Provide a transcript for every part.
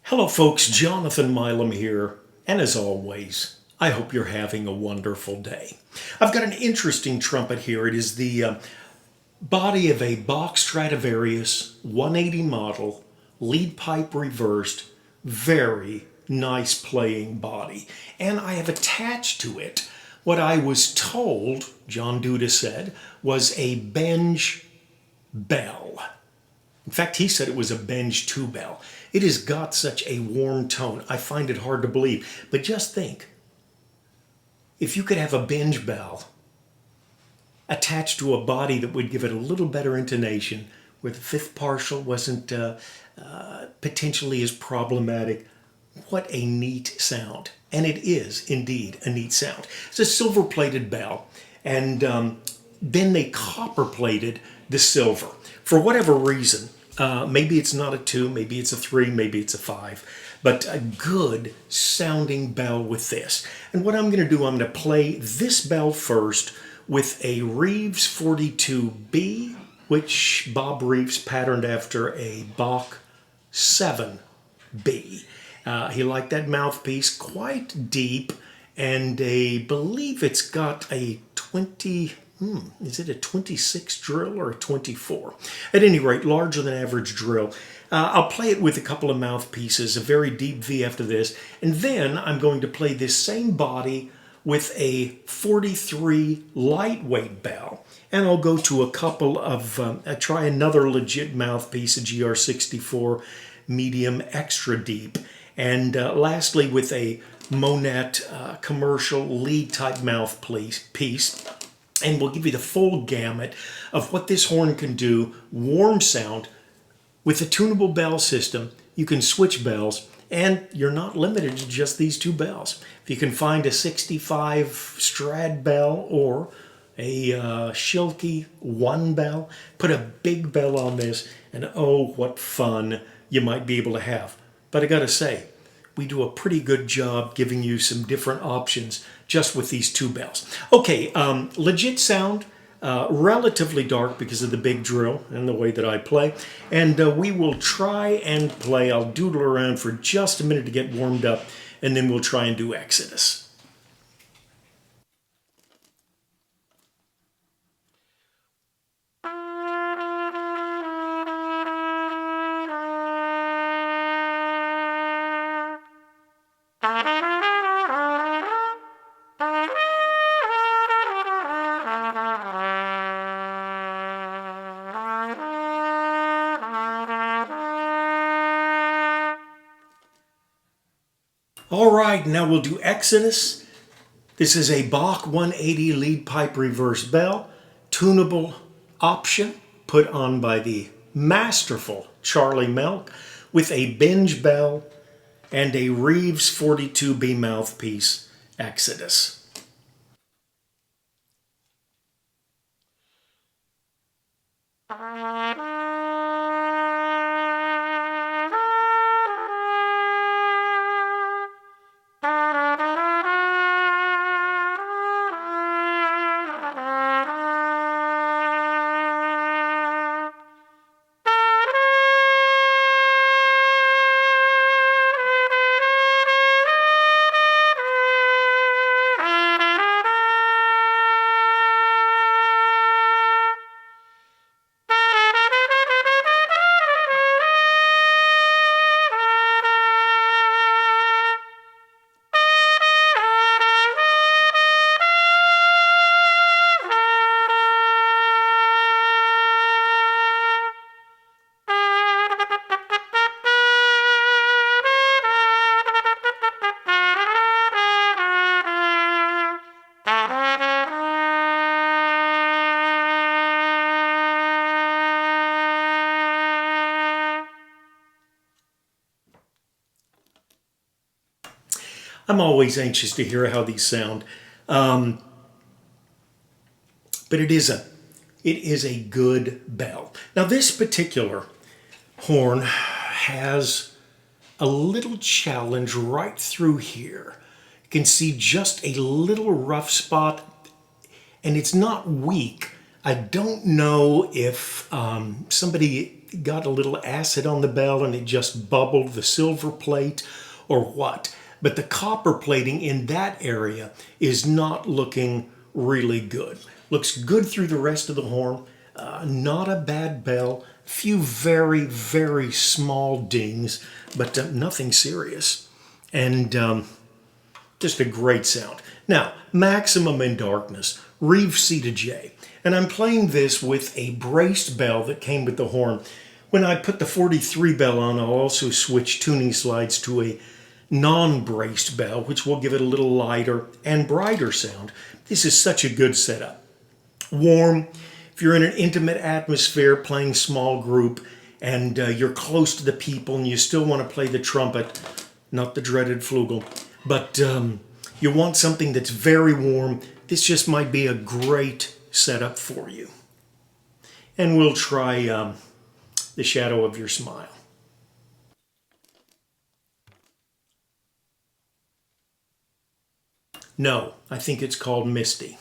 Hello folks, Jonathan Milam here, and as always, I hope you're having a wonderful day. I've got an interesting trumpet here. It is the body of a Bach Stradivarius 180 model, lead pipe reversed, very nice playing body. And I have attached to it what I was told, John Duda said, was a Benge bell. In fact, he said it was a Benge 2 bell. It has got such a warm tone. I find it hard to believe. But just think, if you could have a Benge bell attached to a body that would give it a little better intonation, where the fifth partial wasn't potentially as problematic, what a neat sound. And it is indeed a neat sound. It's a silver-plated bell, and then they copper-plated the silver. For whatever reason, maybe it's not a 2, maybe it's a 3, maybe it's a 5, but a good sounding bell with this. And what I'm going to do, I'm going to play this bell first with a Reeves 42B, which Bob Reeves patterned after a Bach 7B. He liked that mouthpiece, quite deep, and I believe it's got a 20... is it a 26 drill or a 24? At any rate, larger than average drill. I'll play it with a couple of mouthpieces, a very deep V after this, and then I'm going to play this same body with a 43 lightweight bell. And I'll go to a couple of, try another legit mouthpiece, a GR64 medium extra deep. And lastly with a Monette commercial lead type mouthpiece. And we'll give you the full gamut of what this horn can do, warm sound. With the tunable bell system, you can switch bells, and you're not limited to just these two bells. If you can find a 65 Strad bell or a Schilke 1 bell, put a big bell on this, and oh, what fun you might be able to have. But I gotta say, we do a pretty good job giving you some different options just with these two bells. Okay, legit sound, relatively dark because of the big drill and the way that I play. And we will try and play. I'll doodle around for just a minute to get warmed up, and then we'll try and do Exodus. All right, now we'll do Exodus. This is a Bach 180 lead pipe reverse bell, tunable option put on by the masterful Charlie Melk with a Benge bell and a Reeves 42B mouthpiece, Exodus. I'm always anxious to hear how these sound, but it is a good bell. Now this particular horn has a little challenge right through here. You can see just a little rough spot, and it's not weak, I don't know if somebody got a little acid on the bell and it just bubbled the silver plate or what. But the copper plating in that area is not looking really good. Looks good through the rest of the horn. Not a bad bell. Few very, very small dings, but nothing serious. And just a great sound. Now, maximum in darkness, Reeves C2J. And I'm playing this with a braced bell that came with the horn. When I put the 43 bell on, I'll also switch tuning slides to a non-braced bell, which will give it a little lighter and brighter sound. This is such a good setup. Warm. If you're in an intimate atmosphere playing small group and you're close to the people and you still want to play the trumpet, not the dreaded flugel, but you want something that's very warm, this just might be a great setup for you. And we'll try The Shadow of Your Smile. No, I think it's called Misty.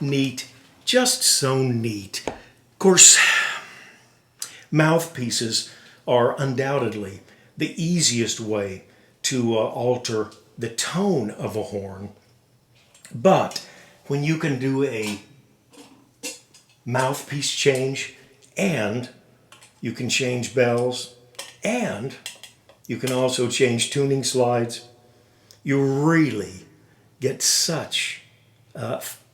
Neat, just so neat. Of course, mouthpieces are undoubtedly the easiest way to alter the tone of a horn. But when you can do a mouthpiece change and you can change bells and you can also change tuning slides, you really get such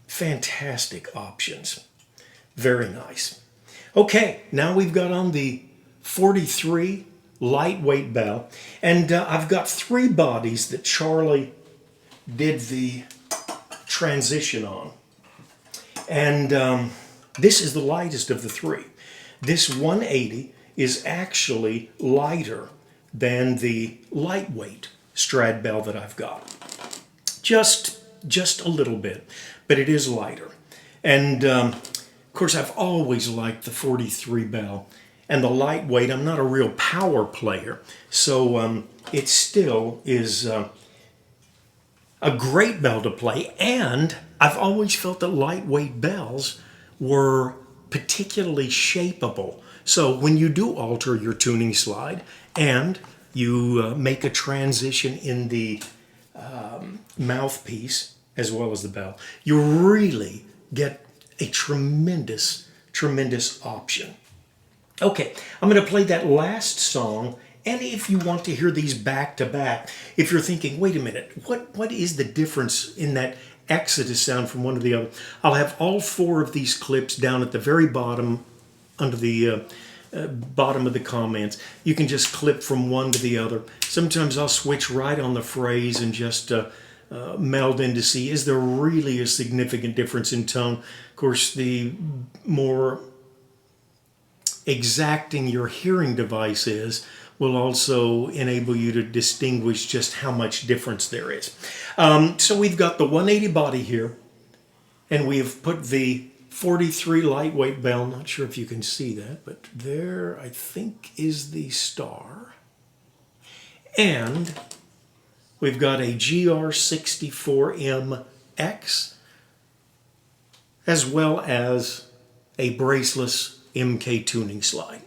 fantastic options. Very nice. Okay, now we've got on the 43 lightweight bell, and I've got three bodies that Charlie did the transition on. And this is the lightest of the three. This 180 is actually lighter than the lightweight Strad bell that I've got. Just a little bit, but it is lighter. And of course, I've always liked the 43 bell and the lightweight. I'm not a real power player, so it still is a great bell to play. And I've always felt that lightweight bells were particularly shapeable. So when you do alter your tuning slide and you make a transition in the mouthpiece as well as the bell, you really get a tremendous option. Okay, I'm going to play that last song, and if you want to hear these back to back, if you're thinking, wait a minute, what is the difference in that exodus sound from one to the other, I'll have all four of these clips down at the very bottom under the bottom of the comments. You can just clip from one to the other. Sometimes I'll switch right on the phrase and just meld in to see, is there really a significant difference in tone? Of course, the more exacting your hearing device is will also enable you to distinguish just how much difference there is. So we've got the 180 body here, and we have put the 43 lightweight bell. Not sure if you can see that, but there I think is the star. And We've got a GR64MX, as well as a braceless MK tuning slide.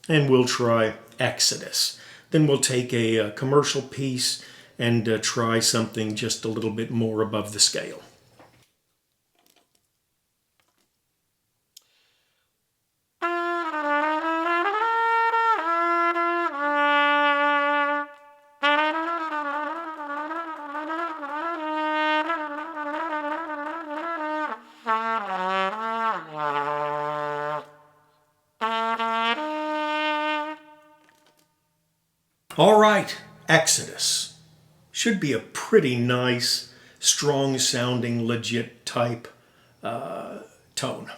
And we'll try Exodus. Then we'll take a commercial piece and try something just a little bit more above the scale. All right, Exodus. Should be a pretty nice, strong sounding, legit type tone.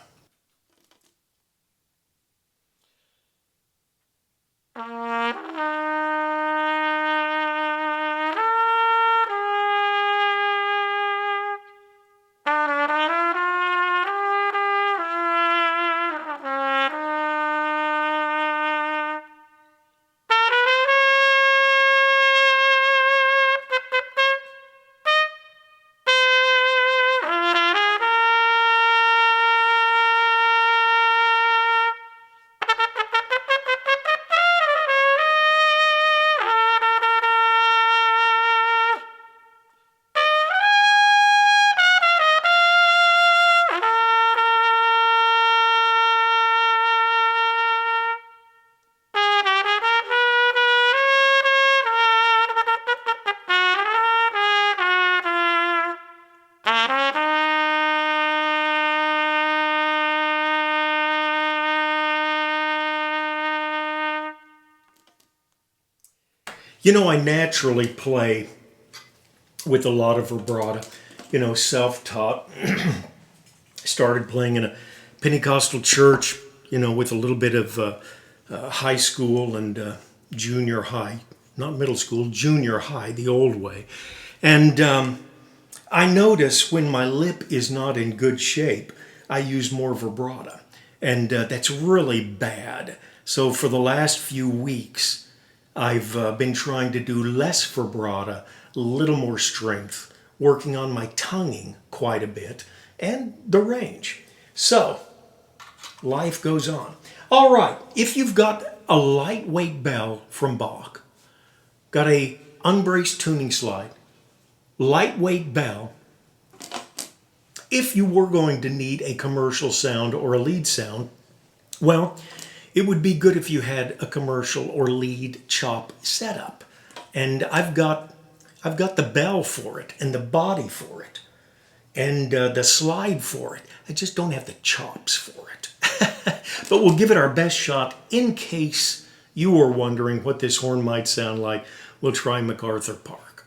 You know, I naturally play with a lot of vibrato, you know, self-taught. Started playing in a Pentecostal church, you know, with a little bit of high school and junior high, not middle school, junior high, the old way. And I notice when my lip is not in good shape, I use more vibrato. And that's really bad. So for the last few weeks, I've been trying to do less vibrato, a little more strength, working on my tonguing quite a bit, and the range. So, life goes on. All right, if you've got a lightweight bell from Bach, got a unbraced tuning slide, lightweight bell, if you were going to need a commercial sound or a lead sound, well, it would be good if you had a commercial or lead chop setup. And I've got the bell for it and the body for it and the slide for it. I just don't have the chops for it. But we'll give it our best shot in case you were wondering what this horn might sound like. We'll try MacArthur Park.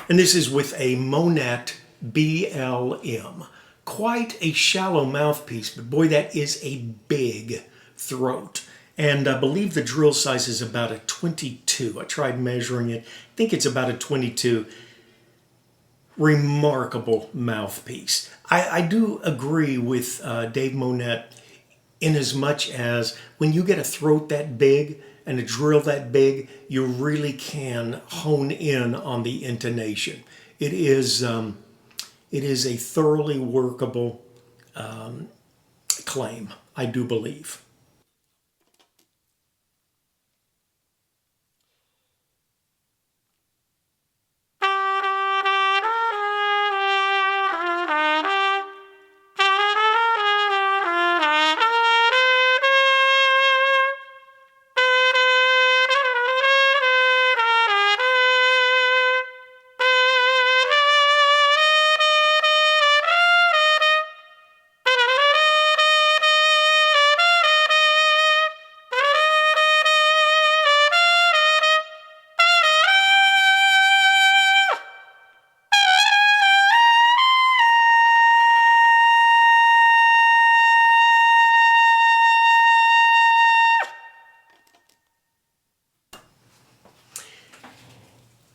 And this is with a Monette BLM. Quite a shallow mouthpiece, but boy, that is a big throat. And I believe the drill size is about a 22. I tried measuring it. I think it's about a 22. Remarkable mouthpiece. I do agree with Dave Monette in as much as when you get a throat that big and a drill that big, you really can hone in on the intonation. It is a thoroughly workable claim, I do believe.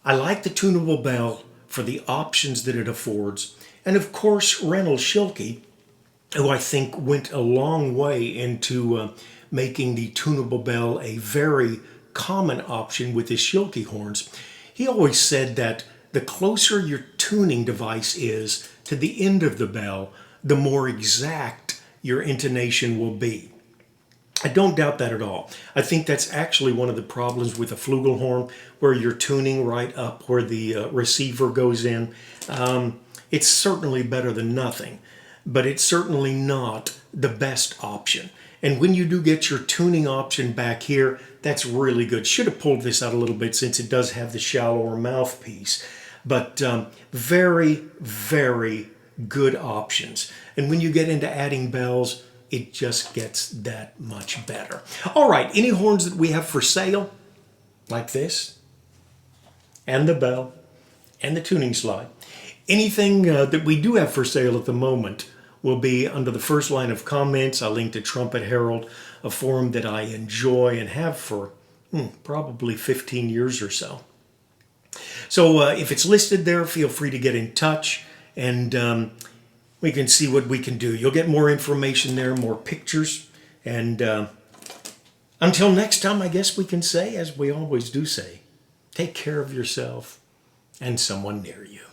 I like the tunable bell for the options that it affords. And of course, Reynolds Schilke, who I think went a long way into making the tunable bell a very common option with his Schilke horns, he always said that the closer your tuning device is to the end of the bell, the more exact your intonation will be. I don't doubt that at all. I think that's actually one of the problems with a flugelhorn, where you're tuning right up where the receiver goes in. It's certainly better than nothing, but it's certainly not the best option. And when you do get your tuning option back here, that's really good. Should have pulled this out a little bit since it does have the shallower mouthpiece. But very, very good options. And when you get into adding bells, it just gets that much better. All right, any horns that we have for sale, like this, and the bell, and the tuning slide, anything that we do have for sale at the moment will be under the first line of comments. I'll link to Trumpet Herald, a forum that I enjoy and have for probably 15 years or so. So if it's listed there, feel free to get in touch, and we can see what we can do. You'll get more information there, more pictures, and until next time, I guess we can say, as we always do say, take care of yourself and someone near you.